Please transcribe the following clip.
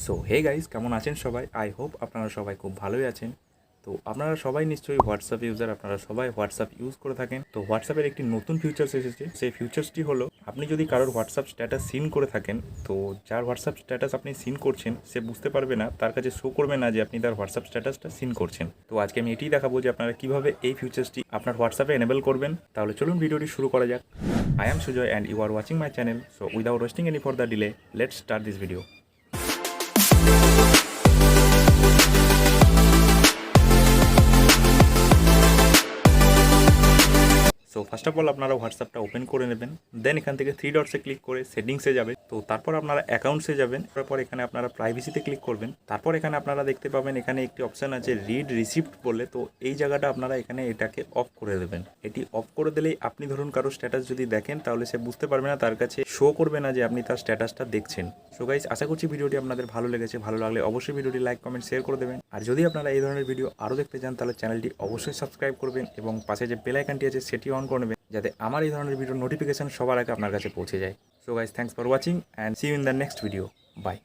So hey guys, কেমন আছেন সবাই? আই হোপ আপনারা সবাই খুব ভালোই আছেন। তো আপনারা সবাই নিশ্চয়ই হোয়াটসঅ্যাপ ইউজার, আপনারা সবাই হোয়াটসঅ্যাপ ইউজ করে থাকেন। তো হোয়াটসঅ্যাপের একটি নতুন ফিচার্স এসেছে। সেই ফিচার্সটি হলো, আপনি যদি কারোর হোয়াটসঅ্যাপ স্ট্যাটাস সিন করে থাকেন, তো যার হোয়াটসঅ্যাপ স্ট্যাটাস আপনি সিন করছেন সে বুঝতে পারবে না, তার কাছে শো করবে না যে আপনি তার হোয়াটসঅ্যাপ স্ট্যাটাসটা সিন করছেন। তো আজকে আমি এটাই দেখাবো যে আপনারা কীভাবে এই ফিচার্সটি আপনার হোয়াটসঅ্যাপে এনেবল করবেন। তাহলে চলুন ভিডিওটি শুরু করা যাক। I am Sujoy and you are watching my channel. So without wasting any for the delay, let's start this video. So first of all আপনারা হোয়াটসঅ্যাপটা ওপেন করে নেবেন। দেন এখান থেকে থ্রি ডটসে ক্লিক করে সেটিংসে যাবে। তো তারপর আপনারা অ্যাকাউন্টসে যাবেন। তারপর এখানে আপনারা প্রাইভেসিতে ক্লিক করবেন। তারপর এখানে আপনারা দেখতে পাবেন এখানে একটি অপশান আছে রিড রিসিপ্ট বলে। তো এই জায়গাটা আপনারা এখানে এটাকে অফ করে দেবেন। এটি অফ করে দিলেই আপনি ধরুন কারো স্ট্যাটাস যদি দেখেন, তাহলে সে বুঝতে পারবে না, তার কাছে শো করবে না যে আপনি তার স্ট্যাটাসটা দেখছেন। সো গাইস, আশা করছি ভিডিওটি আপনাদের ভালো লেগেছে। ভালো লাগলে অবশ্যই ভিডিওটি লাইক, কমেন্ট, শেয়ার করে দেবেন। আর যদি আপনারা এই ধরনের ভিডিও আরও দেখতে চান, তাহলে চ্যানেলটি অবশ্যই সাবস্ক্রাইব করবেন এবং পাশে যে বেল আইকনটি আছে সেটি অন করে নেবেন, যাতে আমার এই ধরনের ভিডিও নোটিফিকেশন সবার আগে আপনার কাছে পৌঁছে যায়। So guys, thanks for watching and see you in the next video. By.